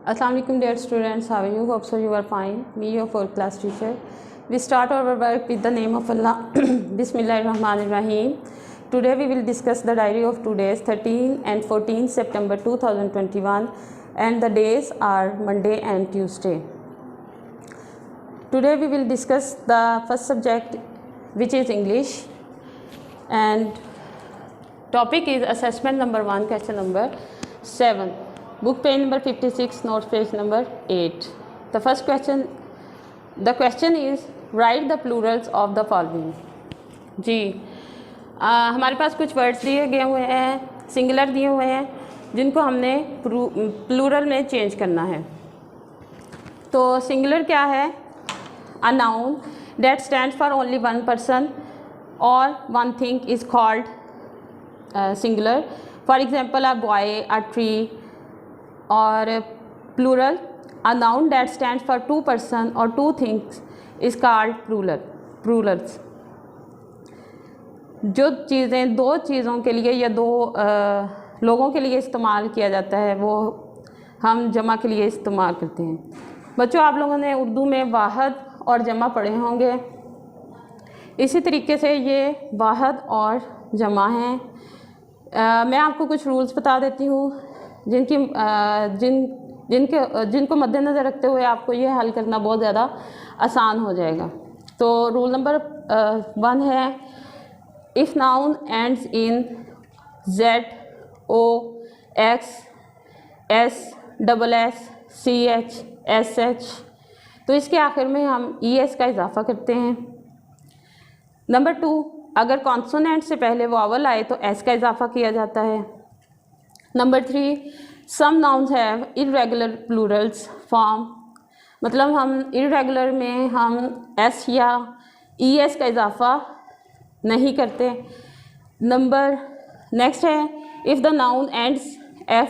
Assalamualaikum dear students, how are you? Hope so you are fine. Me your 4th class teacher. We start our work with the name of Allah. Bismillahirrahmanirrahim. Today we will discuss the diary of 2 days, 13 and 14 September 2021, and the days are Monday and Tuesday. Today we will discuss the first subject, which is English, and topic is assessment number 1, question number 7. Book page number 56, notes page number 8. The question is write the plurals of the following. जी हमारे पास कुछ words दिए गए हुए हैं, singular दिए हुए हैं, जिनको हमने प्लूरल में चेंज करना है. तो सिंगुलर क्या है? A noun that stands for only one person और one thing is called singular. For example a boy, a tree. और plural a noun that stands for two person और two things is called plurals. जो चीज़ें दो चीज़ों के लिए या दो लोगों के लिए इस्तेमाल किया जाता है वो हम जमा के लिए इस्तेमाल करते हैं. बच्चों, आप लोगों ने उर्दू में वाहद और जमा पढ़े होंगे. इसी तरीके से ये वाहद और जमा हैं. मैं आपको कुछ रूल्स बता देती हूँ जिनको मद्देनज़र रखते हुए आपको ये हल करना बहुत ज़्यादा आसान हो जाएगा. तो रूल नंबर 1 है, if noun ends in Z, O, X, S, SS, CH, SH, तो इसके आखिर में हम ES का इजाफा करते हैं. नंबर 2, अगर कॉन्सोनेंट से पहले वॉवल आए तो S का इजाफा किया जाता है. Number 3, some nouns have irregular plurals form, मतलब हम इर्रेगुलर में हम S या ES का इजाफा नहीं करते. नेक्स्ट है, if the noun ends F,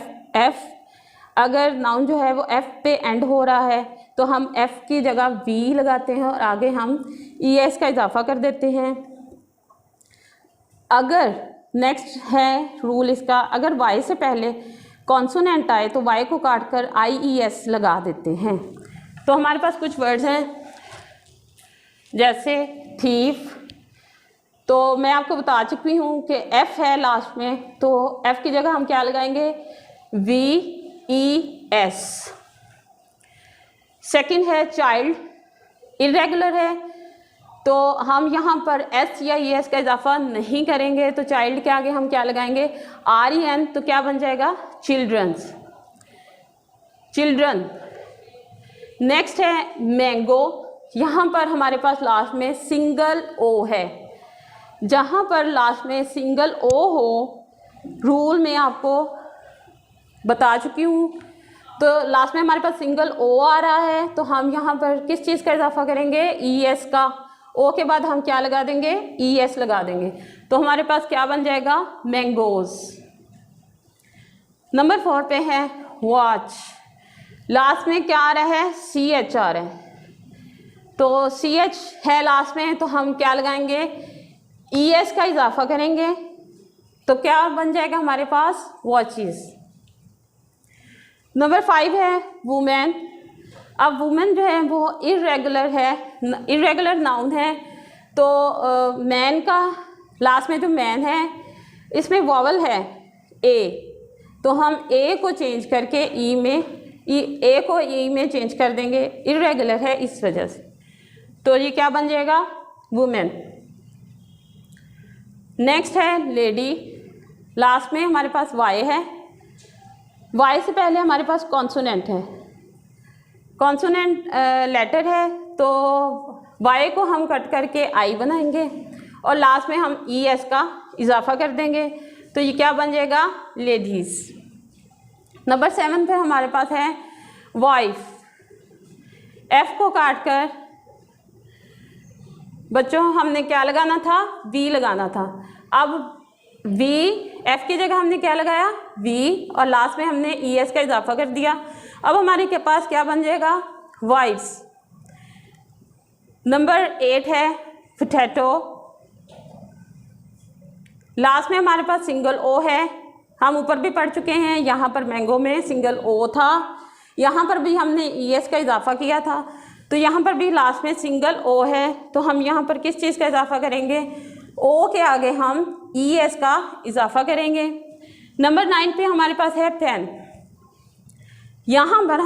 अगर नाउन जो है वो F पे एंड हो रहा है तो हम F की जगह V लगाते हैं और आगे हम ES का इजाफा कर देते हैं. अगर नेक्स्ट है रूल इसका, अगर Y से पहले कॉन्सोनेंट आए तो Y को काट कर IES लगा देते हैं. तो हमारे पास कुछ वर्ड्स हैं जैसे थीफ. तो मैं आपको बता चुकी हूँ कि F है लास्ट में, तो F की जगह हम क्या लगाएंगे? VES. सेकंड है चाइल्ड, इरेगुलर है तो हम यहाँ पर S या ES का इजाफा नहीं करेंगे. तो चाइल्ड के आगे हम क्या लगाएंगे? REN. तो क्या बन जाएगा? चिल्ड्रन. नेक्स्ट है मैंगो. यहाँ पर हमारे पास लास्ट में सिंगल O है. जहाँ पर लास्ट में सिंगल O हो, रूल में आपको बता चुकी हूँ. तो लास्ट में हमारे पास सिंगल O आ रहा है तो हम यहाँ पर किस चीज़ का इजाफा करेंगे? ES का. O के बाद हम क्या लगा देंगे? ES लगा देंगे. तो हमारे पास क्या बन जाएगा? मैंगोज. नंबर 4 पे है वॉच. लास्ट में क्या आ रहा है? CH आ रहा है. तो CH है लास्ट में तो हम क्या लगाएंगे? ES का इजाफा करेंगे. तो क्या बन जाएगा हमारे पास? वॉचेस. नंबर 5 है वुमेन. अब वुमेन जो है वो इरेगुलर है, इरेगुलर नाउन है. तो मैन का लास्ट में जो मैन है इसमें वॉवल है A, तो हम A को चेंज करके E में A को E में चेंज कर देंगे. इरेगुलर है इस वजह से. तो ये क्या बन जाएगा? वुमेन. नेक्स्ट है लेडी. लास्ट में हमारे पास Y है. Y से पहले हमारे पास कॉन्सोनेंट है. कॉन्सोनेंट लेटर है तो Y को हम कट करके I बनाएंगे और लास्ट में हम ES का इजाफा कर देंगे. तो ये क्या बन जाएगा? लेडीज़. नंबर 7 पे हमारे पास है वाइफ. F को काट कर बच्चों हमने क्या लगाना था? V लगाना था. अब V, F की जगह हमने क्या लगाया? V, और लास्ट में हमने ES का इजाफा कर दिया. अब हमारे के पास क्या बन जाएगा? वाइफ्स. नंबर 8 है पोटैटो. लास्ट में हमारे पास सिंगल O है. हम ऊपर भी पढ़ चुके हैं, यहाँ पर मैंगो में सिंगल O था, यहाँ पर भी हमने ES का इजाफा किया था, तो यहाँ पर भी लास्ट में सिंगल O है, तो हम यहाँ पर किस चीज़ का इजाफा करेंगे, O के आगे हम ES का इजाफा करेंगे। नंबर 9 पे हमारे पास है पेन। यहाँ पर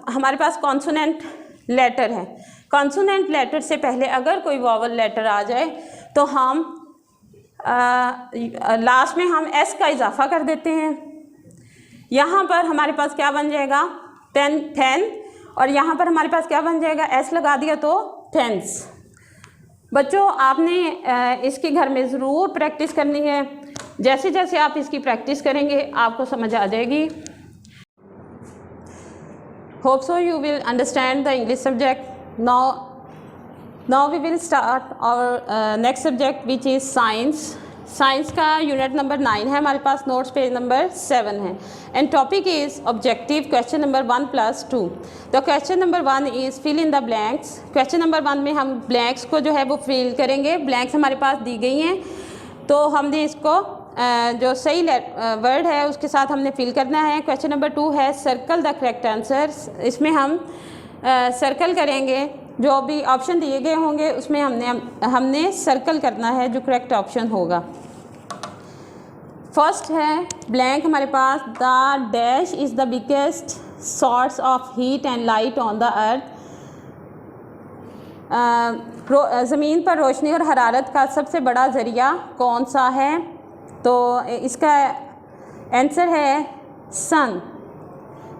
हमारे पास कॉन्सोनेंट लेटर है। कॉन्सोनेंट लेटर से पहले अगर कोई वॉवल लेटर आ जाए तो हम लास्ट में हम S का इजाफा कर देते हैं। यहाँ पर हमारे पास क्या बन जाएगा, पेन, और यहाँ पर हमारे पास क्या बन जाएगा, S लगा दिया तो पेन्स। बच्चों आपने इसकी घर में ज़रूर प्रैक्टिस करनी है। जैसे जैसे आप इसकी प्रैक्टिस करेंगे आपको समझ आ जाएगी। Hope so you will understand the English subject. Now we will start our next subject which is science. Science का यूनिट नंबर 9 है हमारे पास, नोट्स पेज नंबर 7 है, and topic is objective question number 1+2। The question number 1 is fill in the blanks. Question number 1 में हम blanks को जो है वो फिल करेंगे। ब्लैंक्स हमारे पास दी गई हैं, तो हमने इसको जो सही वर्ड है उसके साथ हमने फिल करना है। क्वेश्चन नंबर 2 है सर्कल द करेक्ट आंसर। इसमें हम सर्कल करेंगे, जो भी ऑप्शन दिए गए होंगे उसमें हमने सर्कल करना है जो करेक्ट ऑप्शन होगा। फर्स्ट है ब्लैंक हमारे पास, the dash is the biggest source of heat and light on the earth. ज़मीन पर रोशनी और हरारत का सबसे बड़ा ज़रिया कौन सा है, तो इसका आंसर है सन।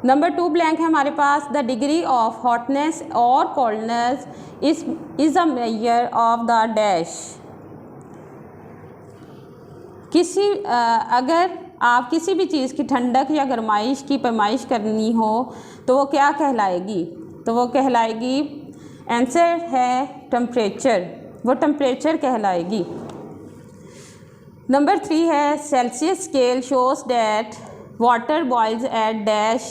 नंबर 2 ब्लैंक है हमारे पास, द डिग्री ऑफ हॉटनेस और coldness is a measure of the dash. अगर आप किसी भी चीज़ की ठंडक या गर्माइश की पैमाइश करनी हो तो वो क्या कहलाएगी, तो वो कहलाएगी, आंसर है टेम्परेचर, वो टेम्परेचर कहलाएगी। नंबर 3 है Celsius scale shows that water boils at dash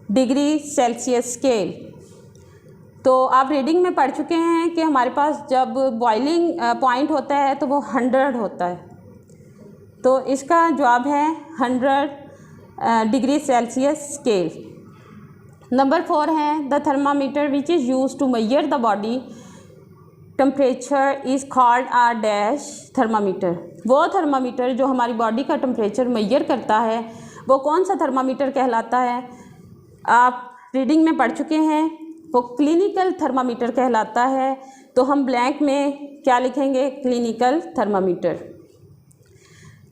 degree Celsius scale. तो आप रीडिंग में पढ़ चुके हैं कि हमारे पास जब बॉइलिंग पॉइंट होता है तो वो 100 होता है, तो इसका जवाब है 100 डिग्री सेल्सियस स्केल। नंबर 4 है the thermometer which is use to measure the body temperature is called a dash thermometer. वो थर्मामीटर जो हमारी बॉडी का टेम्परेचर मेजर करता है वो कौन सा थर्मामीटर कहलाता है, आप रीडिंग में पढ़ चुके हैं, वो क्लिनिकल थर्मामीटर कहलाता है। तो हम ब्लैंक में क्या लिखेंगे, क्लिनिकल थर्मामीटर।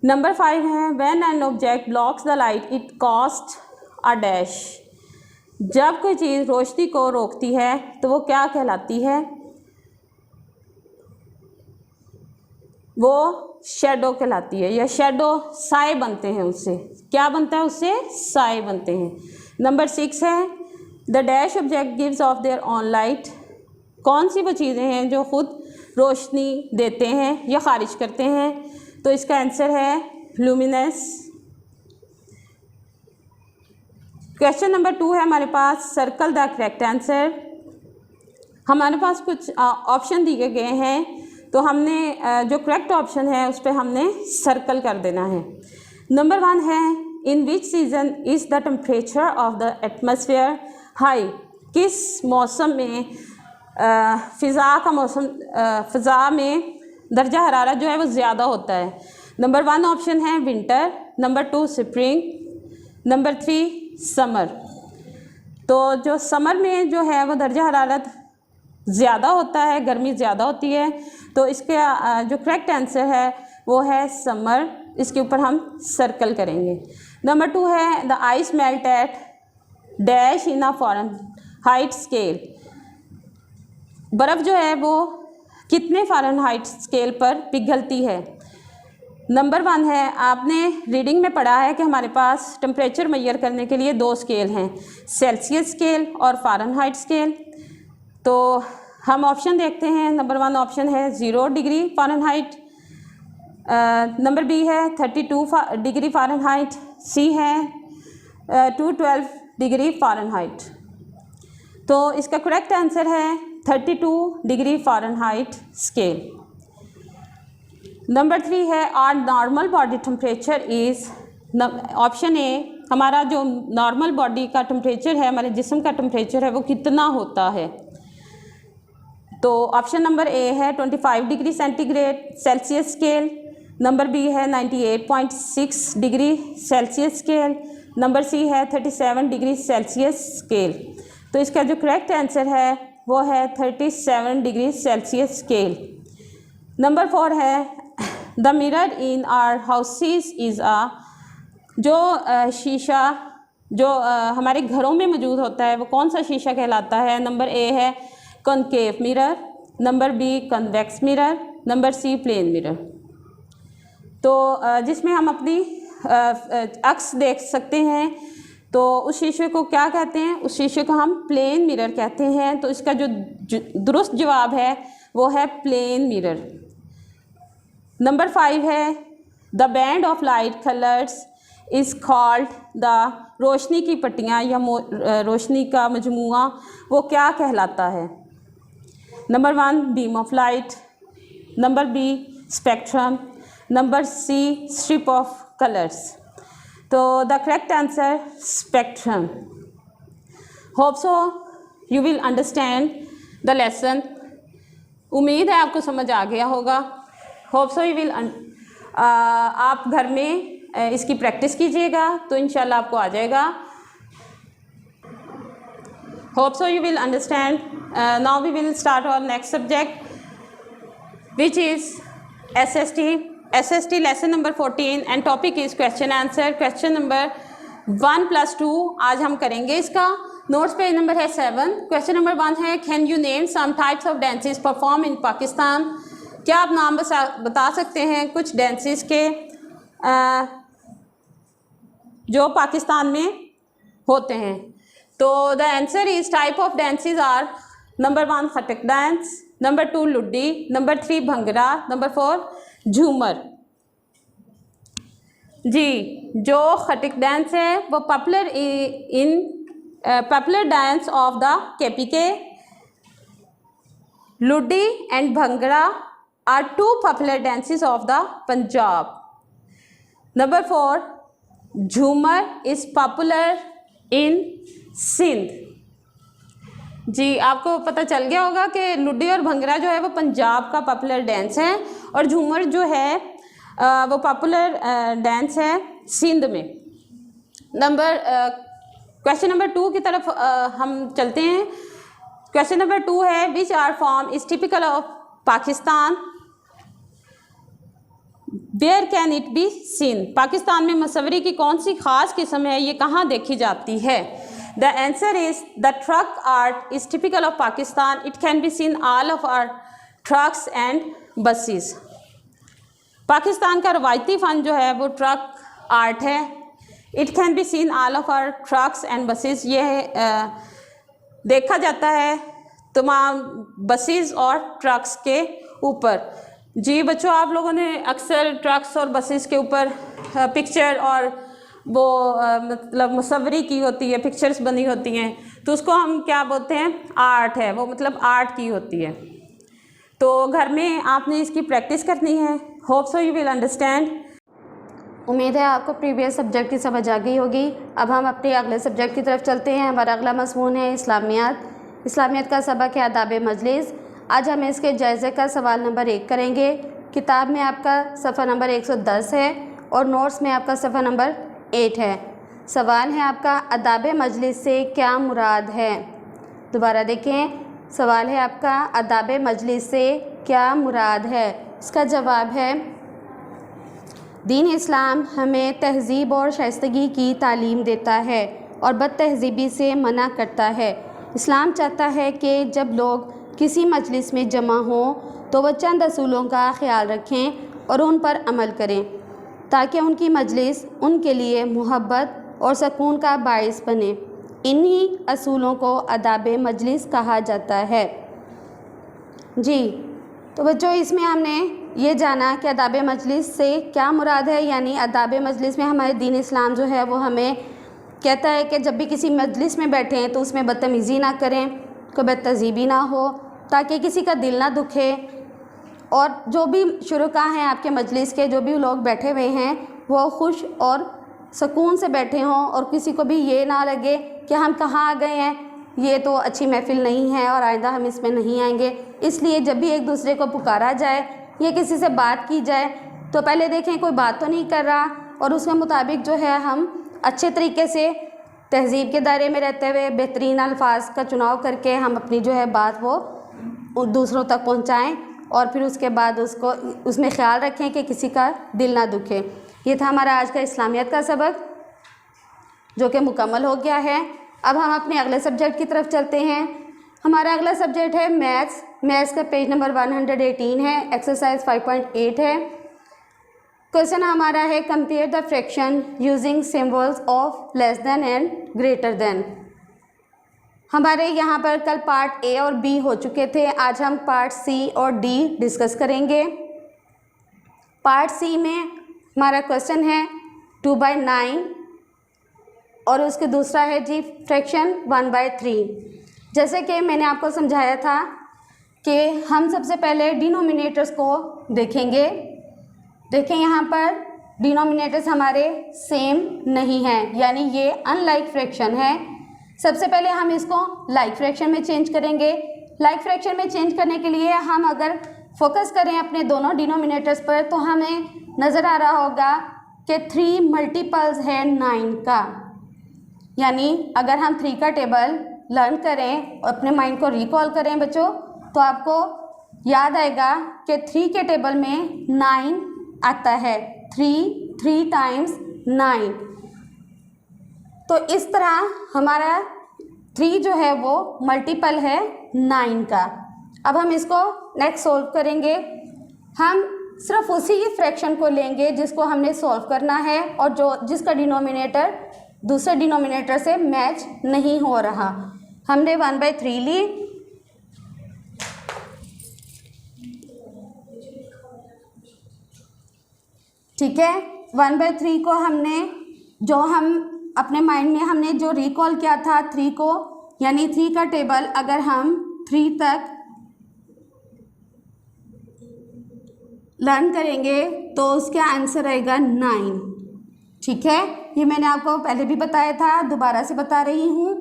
नंबर 5 है when an object blocks the light it cost a dash. जब कोई चीज़ रोशनी को रोकती है तो वो क्या कहलाती है, वो शेडो कहलाती है, या शेडो साए बनते हैं, उससे क्या बनता है, उससे साए बनते हैं। नंबर 6 है the dash object gives of their on light. कौन सी वो चीज़ें हैं जो खुद रोशनी देते हैं या खारिज करते हैं, तो इसका आंसर है लुमिनस। क्वेश्चन नंबर 2 है हमारे पास सर्कल द करेक्ट आंसर। हमारे पास कुछ ऑप्शन दिए गए हैं, तो हमने जो करेक्ट ऑप्शन है उस पर हमने सर्कल कर देना है। नंबर 1 है in which season is the temperature of the atmosphere high. किस मौसम में फ़िज़ा में दर्जा हरारत जो है वो ज़्यादा होता है। नंबर 1 ऑप्शन है winter, number 2 spring, number 3 summer. तो जो समर में जो है वो दर्जा हरारत ज़्यादा होता है, गर्मी ज़्यादा होती है, तो इसके जो करेक्ट आंसर है वो है समर। इसके ऊपर हम सर्कल करेंगे। नंबर 2 है the ice melt eight dash in a Fahrenheit scale. बर्फ़ जो है वो कितने फ़ारेनहाइट स्केल पर पिघलती है। नंबर 1 है, आपने रीडिंग में पढ़ा है कि हमारे पास टेम्परेचर मेजर करने के लिए 2 स्केल हैं, सेल्सियस स्केल और फ़ारेनहाइट स्केल। तो हम ऑप्शन देखते हैं। नंबर 1 ऑप्शन है 0 डिग्री फ़ारेनहाइट, नंबर बी है 32 डिग्री फ़ारेनहाइट, सी है 212 डिग्री फ़ारेनहाइट। तो इसका करेक्ट आंसर है 32 डिग्री फ़ारेनहाइट स्केल। नंबर 3 है our normal body temperature is, option A हमारा जो नॉर्मल बॉडी का टेम्परेचर है, हमारे जिस्म का टेम्परेचर है, वो कितना होता है। तो ऑप्शन नंबर ए है 25 degree centigrade Celsius scale, number B है 98.6 degree Celsius scale, number C है 37 डिग्री सेल्सियस स्केल। तो इसका जो करेक्ट आंसर है वो है 37 डिग्री सेल्सियस स्केल। नंबर 4 है the mirror in our houses is जो शीशा जो हमारे घरों में मौजूद होता है वो कौन सा शीशा कहलाता है। नंबर ए है concave mirror, number B convex mirror, number C plane mirror. तो जिसमें हम अपनी अक्स देख सकते हैं, तो उस शीशे को क्या कहते हैं, उस शीशे को हम प्लेन मिरर कहते हैं। तो इसका जो दुरुस्त जवाब है वो है प्लेन मिरर। नंबर 5 है the band of light colours is called the रोशनी की पट्टियाँ या रोशनी का मजमुआ वो क्या कहलाता है। Number 1 beam of light, number B spectrum, number C strip of colours. तो the correct answer spectrum. Hope so you will understand the lesson. उम्मीद है आपको समझ आ गया होगा। होप सो यू विल आप घर में इसकी प्रैक्टिस कीजिएगा तो इंशाल्लाह आपको आ जाएगा। Hope so you will understand. Now we will start our next subject which is SST lesson number 14 and topic is question answer. Question number 1+2 आज हम करेंगे। इसका नोट्स पेज नंबर है 7। क्वेश्चन नंबर 1 है can you name some types of dances perform in Pakistan. क्या आप नाम बता सकते हैं कुछ डांसेस के जो पाकिस्तान में होते हैं। तो the answer is type of dances are number 1 Khattak dance, number 2 Luddi, number 3 Bhangra, number 4 Jhumar. जी जो खटक डांस है वो popular dance of the KPK, Luddi and Bhangra are 2 popular dances of the Punjab. Number 4 Jhumar is popular in Sindh. जी आपको पता चल गया होगा कि लुड्डी और भंगड़ा जो है वो पंजाब का पॉपुलर डांस है और झूमर जो है वो पॉपुलर डांस है सिंध में। क्वेश्चन नंबर 2 की तरफ हम चलते हैं। क्वेश्चन नंबर 2 है which art form is typical of Pakistan, where can it be seen. Pakistan में मसवरी की कौन सी ख़ास किस्म है, ये कहाँ देखी जाती है। The answer is the truck art is typical of Pakistan, it can be seen all of our trucks and buses. Pakistan का रवायती फ़न जो है वो ट्रक आर्ट है। It can be seen all of our trucks and buses. ये देखा जाता है तमाम बसेस और ट्रक्स के ऊपर। जी बच्चों आप लोगों ने अक्सर ट्रक्स और बसेस के ऊपर पिक्चर और वो मतलब मुसव्वरी की होती है, पिक्चर्स बनी होती हैं, तो उसको हम क्या बोलते हैं, आर्ट है वो, मतलब आर्ट की होती है। तो घर में आपने इसकी प्रैक्टिस करनी है। Hope so you will understand. उम्मीद है आपको प्रीवियस सब्जेक्ट की समझ आ गई होगी। अब हम अपने अगले सब्जेक्ट की तरफ चलते हैं। हमारा अगला मज़मून है इस्लामियात। इस्लामियात का सबक है आदाब मजलिस। आज हम इसके जायज़े का सवाल नंबर 1 करेंगे। किताब में आपका सफ़ा नंबर 110 है और नोट्स में आपका सफ़ा नंबर 8 है। सवाल है आपका आदाब मजलिस से क्या मुराद है। दोबारा देखें, सवाल है आपका आदाब मजलिस से क्या मुराद है। इसका जवाब है दीन इस्लाम हमें तहज़ीब और शाइस्तगी की तालीम देता है और बदतहज़ीबी से मना करता है। इस्लाम चाहता है कि जब लोग किसी मजलिस में जमा हों तो वह चंद असूलों का ख्याल रखें और उन पर अमल करें ताकि उनकी मजलिस उनके लिए मोहब्बत और सुकून का बाइस बने। इन्हीं असूलों को आदाब मजलिस कहा जाता है। जी तो बच्चों इसमें हमने ये जाना कि आदाब मजलिस से क्या मुराद है, यानी आदाब मजलिस में हमारे दीन इस्लाम जो है वो हमें कहता है कि जब भी किसी मजलिस में बैठे हैं तो उसमें बदतमीज़ी ना करें, कोई बदतहज़ीबी ना हो, ताकि किसी का दिल ना दुखे। और जो भी शुरका हैं आपके मजलिस के, जो भी लोग बैठे हुए हैं वो खुश और सुकून से बैठे हों और किसी को भी ये ना लगे कि हम कहाँ आ गए हैं, ये तो अच्छी महफ़िल नहीं है और आइंदा हम इसमें नहीं आएंगे। इसलिए जब भी एक दूसरे को पुकारा जाए या किसी से बात की जाए तो पहले देखें कोई बात तो नहीं कर रहा, और उसके मुताबिक जो है हम अच्छे तरीके से तहज़ीब के दायरे में रहते हुए बेहतरीन अल्फाज का चुनाव करके हम अपनी जो है बात वो दूसरों तक पहुँचाएँ, और फिर उसके बाद उसको उसमें ख्याल रखें कि किसी का दिल ना दुखे। ये था हमारा आज का इस्लामियत का सबक जो कि मुकम्मल हो गया है। अब हम अपने अगले सब्जेक्ट की तरफ चलते हैं। हमारा अगला सब्जेक्ट है मैथ्स। मैथ्स का पेज नंबर 118 है, एक्सरसाइज 5.8 है। क्वेश्चन हमारा है compare the fraction using symbols of less than and greater than. हमारे यहाँ पर कल पार्ट ए और बी हो चुके थे, आज हम पार्ट सी और डी डिस्कस करेंगे। पार्ट सी में हमारा क्वेश्चन है 2/9 और उसके दूसरा है जी फ्रैक्शन 1/3। जैसे कि मैंने आपको समझाया था कि हम सबसे पहले डिनोमिनेटर्स को देखेंगे। देखें यहाँ पर डिनोमिनेटर्स हमारे सेम नहीं हैं, यानी ये अनलाइक फ्रैक्शन है। सबसे पहले हम इसको लाइक फ्रैक्शन में चेंज करेंगे। लाइक फ्रैक्शन में चेंज करने के लिए हम अगर फोकस करें अपने दोनों डिनोमिनेटर्स पर तो हमें नज़र आ रहा होगा कि 3 मल्टीपल्स है 9 का। यानी अगर हम 3 का टेबल लर्न करें, अपने माइंड को रिकॉल करें बच्चों, तो आपको याद आएगा कि 3 के टेबल में 9 आता है। 3 टाइम्स 9। तो इस तरह हमारा 3 जो है वो मल्टीपल है 9 का। अब हम इसको नेक्स्ट सॉल्व करेंगे। हम सिर्फ उसी फ्रैक्शन को लेंगे जिसको हमने सॉल्व करना है और जिसका डिनोमिनेटर दूसरे डिनोमिनेटर से मैच नहीं हो रहा। हमने 1/3 ली। ठीक है, 1/3 को हम अपने माइंड में हमने जो रिकॉल किया था 3 को, यानी 3 का टेबल अगर हम 3 तक लर्न करेंगे तो उसका आंसर आएगा 9। ठीक है, ये मैंने आपको पहले भी बताया था, दोबारा से बता रही हूँ।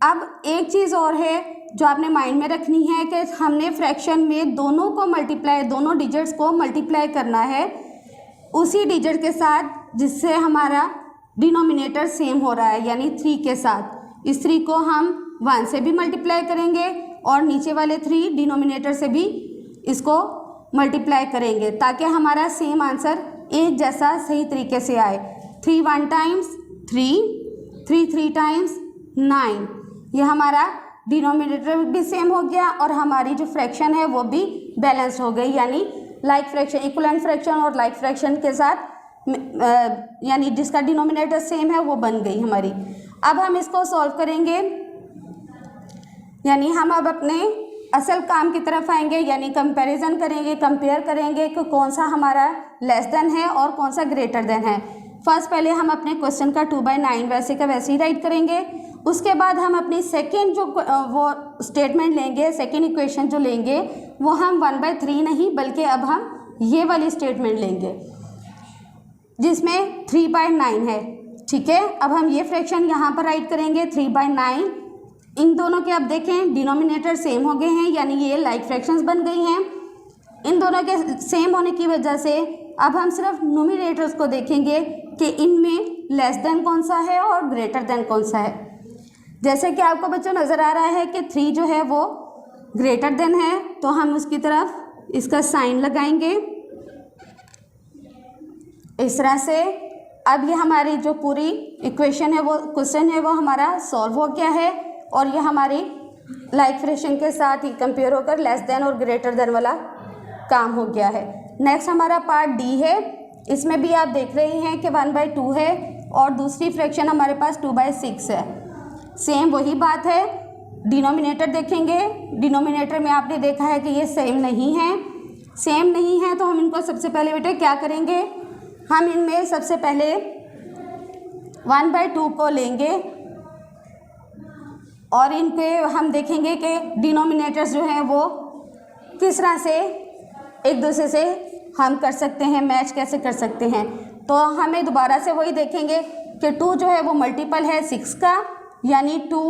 अब एक चीज़ और है जो आपने माइंड में रखनी है कि हमने फ्रैक्शन में दोनों डिजिट्स को मल्टीप्लाई करना है उसी डिजिट के साथ जिससे हमारा डिनोमिनेटर सेम हो रहा है, यानी 3 के साथ। इस 3 को हम 1 से भी मल्टीप्लाई करेंगे और नीचे वाले 3 डिनोमिनेटर से भी इसको मल्टीप्लाई करेंगे ताकि हमारा सेम आंसर एक जैसा सही तरीके से आए। 3 1 टाइम्स 3 टाइम्स 9। ये हमारा डिनोमिनेटर भी सेम हो गया और हमारी जो फ्रैक्शन है वो भी बैलेंस्ड हो गई, यानी लाइक फ्रैक्शन, इक्वलेंट फ्रैक्शन और लाइक फ्रैक्शन के साथ यानी जिसका डिनोमिनेटर सेम है वो बन गई हमारी। अब हम इसको सॉल्व करेंगे, यानी हम अब अपने असल काम की तरफ आएंगे, यानी कंपैरिजन करेंगे, कंपेयर करेंगे कि कौन सा हमारा लेस देन है और कौन सा ग्रेटर देन है। फर्स्ट पहले हम अपने क्वेश्चन का 2/9 वैसे का वैसे ही राइट करेंगे। उसके बाद हम अपनी सेकेंड जो वो स्टेटमेंट लेंगे, सेकेंड इक्वेशन जो लेंगे वो हम 1/3 नहीं बल्कि अब हम ये वाली स्टेटमेंट लेंगे जिसमें 3/9 है। ठीक है, अब हम ये फ्रैक्शन यहाँ पर राइट करेंगे 3/9। इन दोनों के अब देखें डिनोमिनेटर सेम हो गए हैं, यानी ये लाइक फ्रैक्शंस बन गई हैं। इन दोनों के सेम होने की वजह से अब हम सिर्फ न्यूमिनेटर्स को देखेंगे कि इनमें लेस देन कौन सा है और ग्रेटर देन कौन सा है। जैसे कि आपको बच्चों नज़र आ रहा है कि 3 जो है वो ग्रेटर देन है, तो हम उसकी तरफ इसका साइन लगाएंगे इस तरह से। अब ये हमारी जो पूरी इक्वेशन है वो क्वेश्चन है वो हमारा सॉल्व हो गया है और ये हमारी लाइक फ्रैक्शन के साथ ही कंपेयर होकर लेस देन और ग्रेटर देन वाला काम हो गया है। नेक्स्ट हमारा पार्ट डी है। इसमें भी आप देख रहे हैं कि 1/2 है और दूसरी फ्रैक्शन हमारे पास 2/6 है। सेम वही बात है, डिनोमिनेटर देखेंगे, डिनोमिनेटर में आपने देखा है कि ये सेम नहीं है तो हम इनको सबसे पहले बेटे क्या करेंगे, हम इनमें सबसे पहले 1/2 को लेंगे और इनके हम देखेंगे कि डिनोमिनेटर्स जो हैं वो किस तरह से एक दूसरे से हम कर सकते हैं, मैच कैसे कर सकते हैं। तो हमें दोबारा से वही देखेंगे कि 2 जो है वो मल्टीपल है 6 का, यानी 2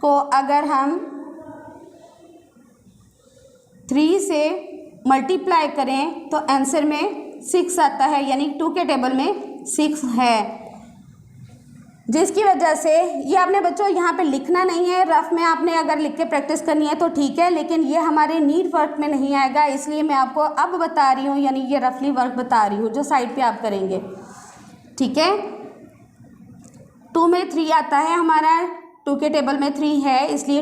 को अगर हम 3 से मल्टीप्लाई करें तो आंसर में 6 आता है, यानी 2 के टेबल में 6 है। जिसकी वजह से ये आपने बच्चों यहाँ पे लिखना नहीं है, रफ में आपने अगर लिख के प्रैक्टिस करनी है तो ठीक है, लेकिन ये हमारे नीड वर्क में नहीं आएगा, इसलिए मैं आपको अब बता रही हूँ, यानी ये रफली वर्क बता रही हूँ जो साइड पे आप करेंगे। ठीक है, 2 में 3 आता है हमारा, 2 के टेबल में 3 है, इसलिए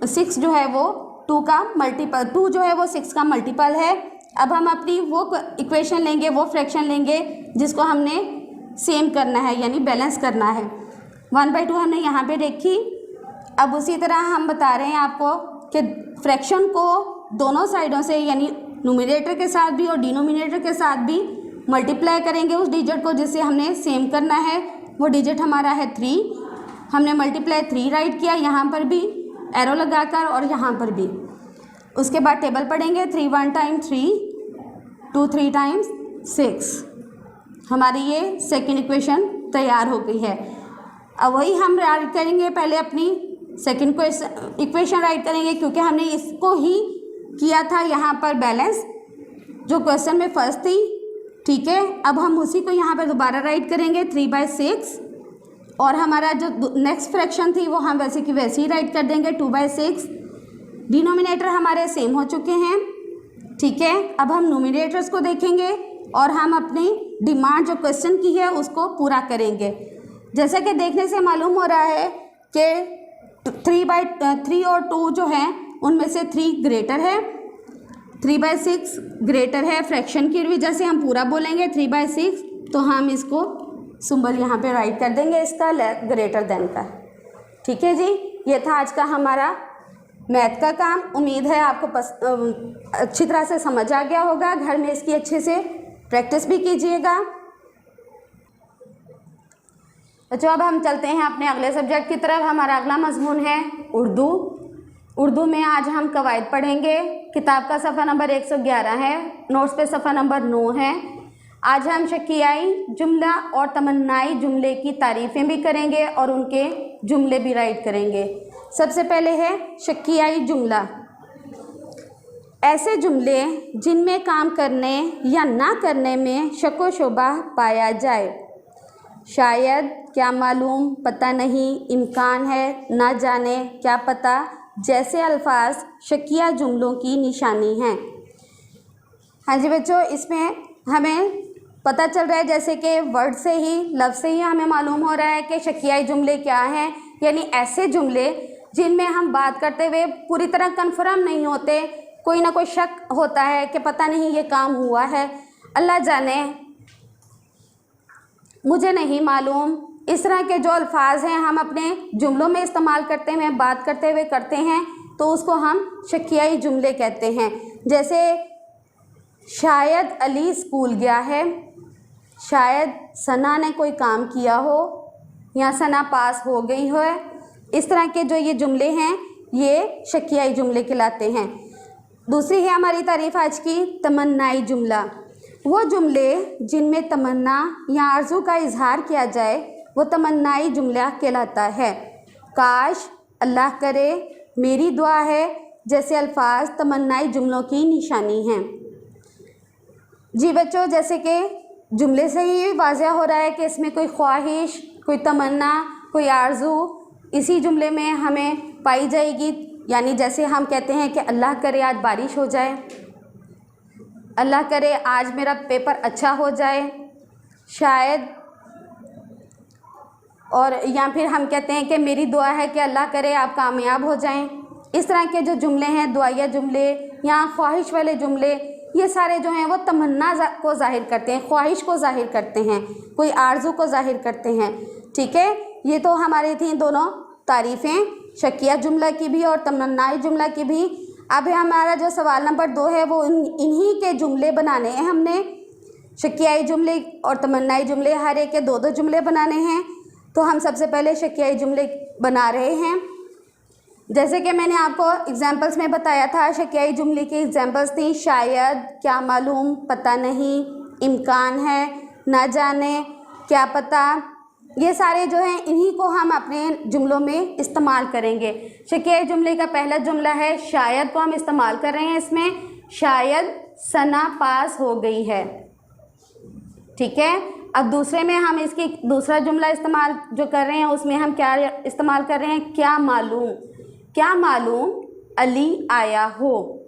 6 जो है वो 2 का मल्टीपल, 2 जो है वो 6 का मल्टीपल है। अब हम अपनी वो इक्वेशन लेंगे, वो फ्रैक्शन लेंगे जिसको हमने सेम करना है, यानी बैलेंस करना है। 1/2 हमने यहाँ पे देखी। अब उसी तरह हम बता रहे हैं आपको कि फ्रैक्शन को दोनों साइडों से, यानी न्यूमरेटर के साथ भी और डिनोमिनेटर के साथ भी मल्टीप्लाई करेंगे उस डिजिट को जिससे हमने सेम करना है। वो डिजिट हमारा है 3, हमने मल्टीप्लाई 3 राइट किया, यहाँ पर भी एरो लगाकर और यहाँ पर भी। उसके बाद टेबल पढ़ेंगे, 3 1 टाइम्स 3, 2 3 टाइम्स 6। हमारी ये सेकेंड इक्वेशन तैयार हो गई है। अब वही हम राइट करेंगे, पहले अपनी सेकेंड इक्वेशन राइट करेंगे क्योंकि हमने इसको ही किया था यहाँ पर बैलेंस, जो क्वेश्चन में फर्स्ट थी। ठीक है, अब हम उसी को यहाँ पर दोबारा राइट करेंगे 3/6, और हमारा जो नेक्स्ट फ्रैक्शन थी वो हम वैसे की वैसे ही राइट कर देंगे 2/6। डिनोमिनेटर हमारे सेम हो चुके हैं। ठीक है, अब हम न्यूमरेटर्स को देखेंगे और हम अपनी डिमांड जो क्वेश्चन की है उसको पूरा करेंगे। जैसे कि देखने से मालूम हो रहा है कि 3/3 और 2 जो हैं उनमें से 3 ग्रेटर है, 3/6 ग्रेटर है। फ्रैक्शन की वजह से हम पूरा बोलेंगे 3/6, तो हम इसको सिंबल यहाँ पे राइट कर देंगे इसका ग्रेटर देन का। ठीक है जी, ये था आज का हमारा मैथ का काम। उम्मीद है आपको अच्छी तरह से समझ आ गया होगा। घर में इसकी अच्छे से प्रैक्टिस भी कीजिएगा। तो अब हम चलते हैं अपने अगले सब्जेक्ट की तरफ। हमारा अगला मजमून है उर्दू। उर्दू में आज हम कवायद पढ़ेंगे। किताब का सफ़ा नंबर 111 है, नोट्स पे सफ़ा नंबर 9 है। आज हम शकियाई जुमला और तमन्नाई जुमले की तारीफ़ें भी करेंगे और उनके जुमले भी राइट करेंगे। सबसे पहले है शकियाई जुमला। ऐसे जुमले जिनमें काम करने या ना करने में शक व शुबा पाया जाए। शायद, क्या मालूम, पता नहीं, इम्कान है, ना जाने, क्या पता जैसे अल्फाज शकिया जुमलों की निशानी हैं। हाँ जी बच्चों, इसमें हमें पता चल रहा है जैसे कि वर्ड से ही, लफ्ज़ से ही हमें मालूम हो रहा है कि शकियाई जुमले क्या हैं, यानी ऐसे जुमले जिनमें हम बात करते हुए पूरी तरह कन्फर्म नहीं होते, कोई ना कोई शक होता है कि पता नहीं ये काम हुआ है, अल्लाह जाने, मुझे नहीं मालूम। इस तरह के जो अल्फाज हैं हम अपने जुमलों में इस्तेमाल करते हुए, बात करते हुए करते हैं, तो उसको हम शकियाई जुमले कहते हैं। जैसे शायद अली स्कूल गया है, शायद सना ने कोई काम किया हो, या सना पास हो गई हो। इस तरह के जो ये जुमले हैं ये शकियाई जुमले कहलाते हैं। दूसरी है हमारी तारीफ़ आज की तमन्नाई जुमला। वो जुमले जिनमें तमन्ना या आरज़ू का इजहार किया जाए वो तमन्नाई जुमला कहलाता है। काश, अल्लाह करे, मेरी दुआ है जैसे अल्फाज तमन्नाई जुमलों की निशानी हैं। जी बच्चों, जैसे कि जुमले से ही वाज़ह हो रहा है कि इसमें कोई ख्वाहिश, कोई तमन्ना, कोई आरज़ू इसी जुमले में हमें पाई जाएगी। यानी जैसे हम कहते हैं कि अल्लाह करे आज बारिश हो जाए, अल्लाह करे आज मेरा पेपर अच्छा हो जाए, शायद, और या फिर हम कहते हैं कि मेरी दुआ है कि अल्लाह करे आप कामयाब हो जाएं। इस तरह के जो जुमले हैं, दुआया जुमले या ख्वाहिश वाले जुमले, ये सारे जो हैं वो तमन्ना को ज़ाहिर करते हैं, ख्वाहिश को ज़ाहिर करते हैं, कोई आरज़ू को ज़ाहिर करते हैं। ठीक है, ये तो हमारी थी दोनों तारीफ़ें, शकिया जुमला की भी और तमन्नाई जुमला की भी। अब हमारा जो सवाल नंबर 2 है वो इन्हीं के जुमले बनाने हैं हमने। शकियाई जुमले और तमन्नाई जुमले, हर एक के 2-2 जुमले बनाने हैं। तो हम सबसे पहले शकियाई जुमले बना रहे हैं। जैसे कि मैंने आपको एग्जाम्पल्स में बताया था, शकियाई जुमले की एग्जाम्पल्स थी शायद, क्या मालूम, पता नहीं, इम्कान है, ना जाने, क्या पता, ये सारे जो हैं इन्हीं को हम अपने जुमलों में इस्तेमाल करेंगे। शकीय जुमले का पहला जुमला है शायद, को हम इस्तेमाल कर रहे हैं इसमें, शायद सना पास हो गई है, ठीक है। अब दूसरे में हम इसकी दूसरा जुमला इस्तेमाल जो कर रहे हैं उसमें हम क्या इस्तेमाल कर रहे हैं, क्या मालूम, क्या मालूम अली आया हो,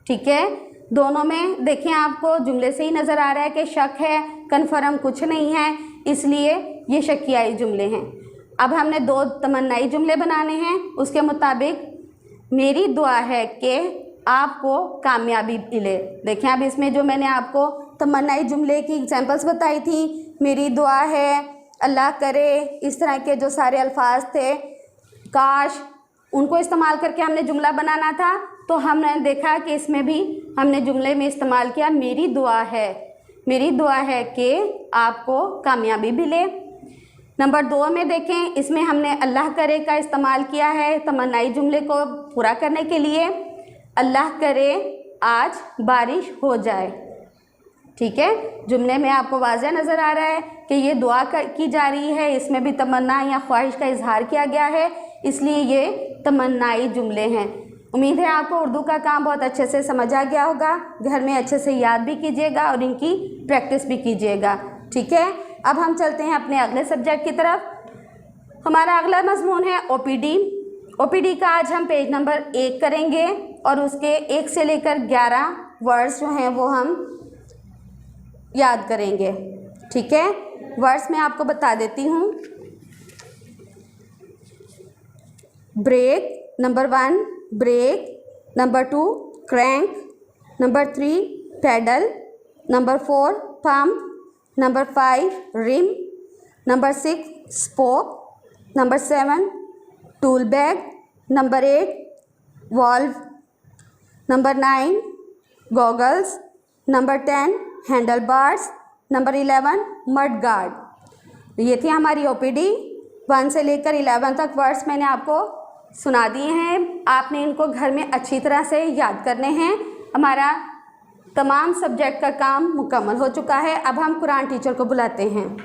ठीक है। दोनों में देखें आपको जुमले से ही नज़र आ रहा है कि शक है, कन्फर्म कुछ नहीं है, इसलिए ये शकियाई जुमले हैं। अब हमने दो तमन्नाई जुमले बनाने हैं। उसके मुताबिक मेरी दुआ है कि आपको कामयाबी मिले। देखें अब इसमें जो मैंने आपको तमन्नाई जुमले की एग्जांपल्स बताई थी, मेरी दुआ है, अल्लाह करे, इस तरह के जो सारे अल्फाज थे, काश, उनको इस्तेमाल करके हमने जुमला बनाना था। तो हमने देखा कि इसमें भी हमने जुमले में इस्तेमाल किया मेरी दुआ है, मेरी दुआ है कि आपको कामयाबी मिले। नंबर 2 में देखें, इसमें हमने अल्लाह करे का इस्तेमाल किया है तमन्नाई जुमले को पूरा करने के लिए। अल्लाह करे आज बारिश हो जाए, ठीक है। जुमले में आपको वाज़ह नज़र आ रहा है कि ये दुआ की जा रही है, इसमें भी तमन्ना या ख्वाहिश का इजहार किया गया है, इसलिए ये तमन्नाई जुमले हैं। उम्मीद है आपको उर्दू का काम बहुत अच्छे से समझ आ गया होगा। घर में अच्छे से याद भी कीजिएगा और इनकी प्रैक्टिस भी कीजिएगा, ठीक है। अब हम चलते हैं अपने अगले सब्जेक्ट की तरफ। हमारा अगला मजमून है ओपीडी। ओपीडी का आज हम पेज नंबर 1 करेंगे और उसके 1 से लेकर 11 वर्ड्स जो हैं वो हम याद करेंगे, ठीक है। वर्ड्स मैं आपको बता देती हूँ। Brake, number 1 brake, number 2 crank, number 3 pedal, number 4 pump, number 5 rim, number 6 spoke, number 7 tool bag, number 8 valve, number 9 goggles, number 10 handle bars, number 11 mud guard. ये थी हमारी ओपीडी। 1 से लेकर 11 तक वर्ड्स मैंने आपको सुना दिए हैं। आपने इनको घर में अच्छी तरह से याद करने हैं। हमारा तमाम सब्जेक्ट का काम मुकम्मल हो चुका है। अब हम कुरान टीचर को बुलाते हैं।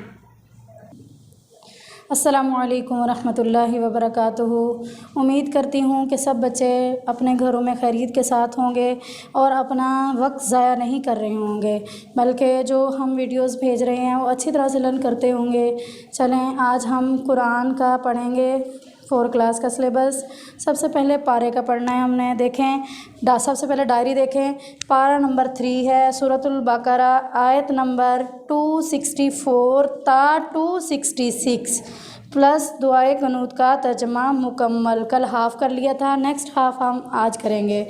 अस्सलामु अलैकुम वरहमतुल्लाहि वबरकातुहू। उम्मीद करती हूँ कि सब बच्चे अपने घरों में खैरियत के साथ होंगे और अपना वक्त ज़ाया नहीं कर रहे होंगे, बल्कि जो हम वीडियोस भेज रहे हैं वो अच्छी तरह से लर्न करते होंगे। चलें आज हम कुरान का पढ़ेंगे, 4 क्लास का सिलेबस। सबसे पहले पारे का पढ़ना है हमने। देखें सबसे पहले डायरी देखें। पारा नंबर 3 है, सूरतुल बकरा, आयत नंबर 264 ता 266 प्लस दुआए कनूत का तर्जमा मुकम्मल। कल हाफ़ कर लिया था, नेक्स्ट हाफ़ हम आज करेंगे।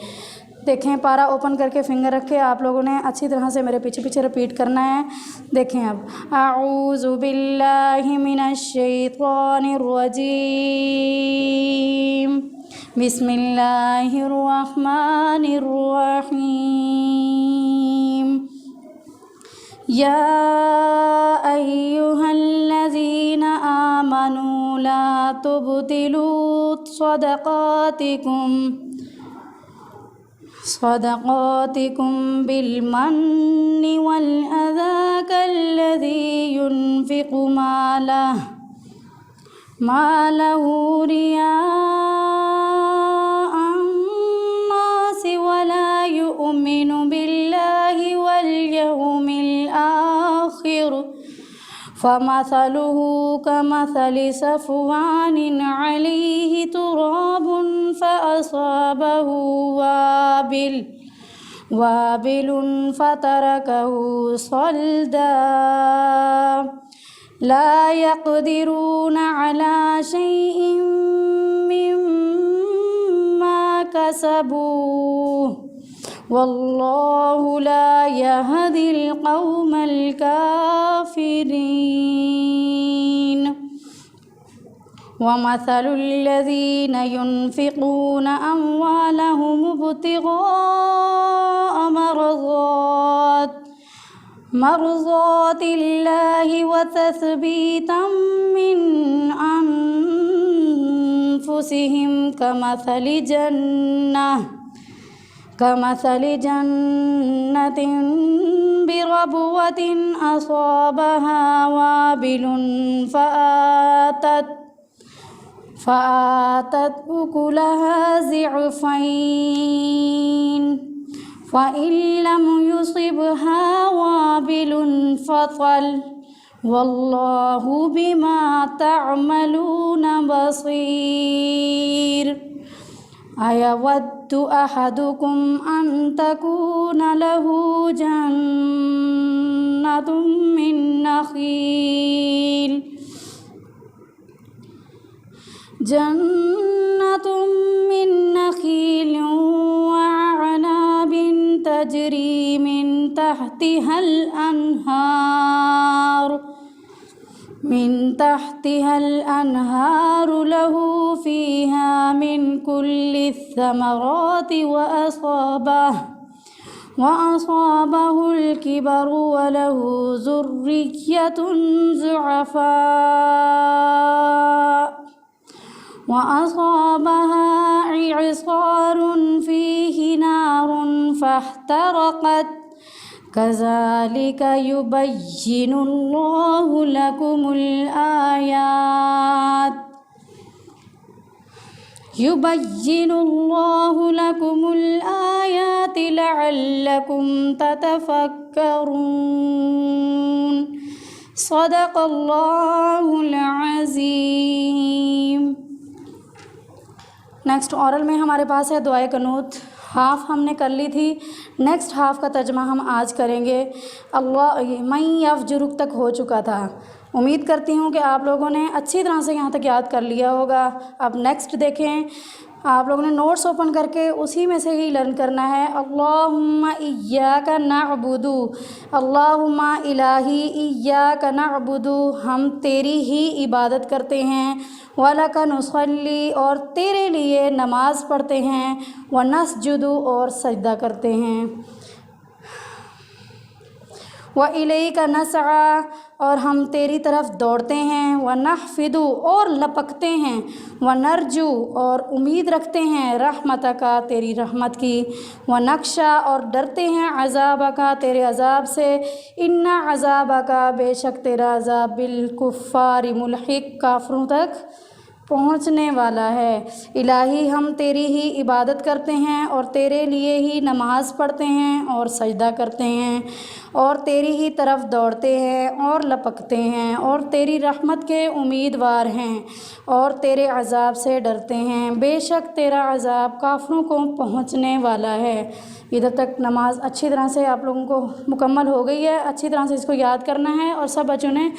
देखें पारा ओपन करके फिंगर रख के आप लोगों ने अच्छी तरह से मेरे पीछे पीछे रिपीट करना है। देखें अब आऊज़ु बिल्लाहि मिनश शैतानिर रजीम, बिस्मिल्लाहिर रहमानिर रहीम। या अय्युहल्लज़ीना आमनू ला तुबतिलू सदक़ातिकुम बिलमन्नि वल अज़ा कल्लज़ी युनफ़िक़ु मालहु रियाअन नासि वला युमिनु बिल्लाहि वल यौमिल आखिर फमसलुहु कमसलि सफ़वानिन अलैहि तुराबुन फ़असाबहु वाबिलुन फ़तरकहु सल्दा ला यक़दिरूना अला शैइन मिम्मा कसबू वल्लाहु ला यहदिल क़ौमल काफ़िरीन। वमसलुल्लज़ीना युनफ़िक़ूना अम्वालहुम इब्तिग़ाअ मर्ज़ातिल्लाहि व तस्बीतम मिन अनफुसिहिम कमसलि जन्नतिन बिरबुवतिन असाबहा वाबिलुन फ़आतत उकुलहा ज़िअफ़ैन फ़इन लम युसिबहा वाबिलुन फ़तल वल्लाहु बिमा तअमलून बसीर। अयवद्दु अहदुकुम अन तकून लहू जन्नतुम मिन नखील वअनाबिन तजरी मिन तहतिहल अनहार लहू फ़ीहा मिन कुल्लि थमराति वअसाबहुल किबरु वलहू ज़ुर्रिय्यतुन ज़ुअफ़ा वअसाबहा इअसारुन फ़ीहि नारुन फ़ाहतरक़त कज़ालिका युबय्यिनुल्लाहु लकुमुल आयाति लअल्लकुम ततफ़क्करून। सदक़ल्लाहुल अज़ीम। नेक्स्ट औरल में हमारे पास है दुआए कनूत। हाफ़ हमने कर ली थी, नेक्स्ट हाफ़ का तर्जमा हम आज करेंगे। अल्लाह मैं यफ़जुरुक तक हो चुका था। उम्मीद करती हूँ कि आप लोगों ने अच्छी तरह से यहाँ तक याद कर लिया होगा। अब नेक्स्ट देखें, आप लोगों ने नोट्स ओपन करके उसी में से ही लर्न करना है। अल्लाहुम्मा इय्याका नअबुदु, अल्लाहुम्मा इलाही इय्याका नअबुदु, हम तेरी ही इबादत करते हैं। वलका नुसल्ली, और तेरे लिए नमाज़ पढ़ते हैं। व नस्जुदु, और सजदा करते हैं। व इलैका नसआ, और हम तेरी तरफ दौड़ते हैं। व नहफिदु, और लपकते हैं। व नरजू, और उम्मीद रखते हैं रहमतका, तेरी रहमत की। व नक्शा, और डरते हैं अज़ाबका, तेरे अज़ाब से। इन्ना अज़ाबका, बेशक तेरा अज़ाब बिलकुफ़ारि मुल्हिक, काफ़रों तक पहुँचने वाला है। इलाही, हम तेरी ही इबादत करते हैं और तेरे लिए ही नमाज़ पढ़ते हैं और सजदा करते हैं और तेरी ही तरफ दौड़ते हैं और लपकते हैं और तेरी रहमत के उम्मीदवार हैं और तेरे अज़ाब से डरते हैं। बेशक तेरा अज़ाब काफ़रों को पहुँचने वाला है। इधर तक नमाज अच्छी तरह से आप लोगों को मुकम्मल हो गई है। अच्छी तरह से इसको याद करना है और सब बच्चों ने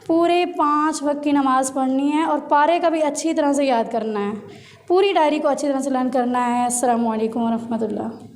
पूरे 5 वक्त की नमाज़ पढ़नी है और पारे का भी अच्छी तरह से याद करना है। पूरी डायरी को अच्छी तरह से लर्न करना है। अस्सलामु अलैकुम व रहमतुल्लाह।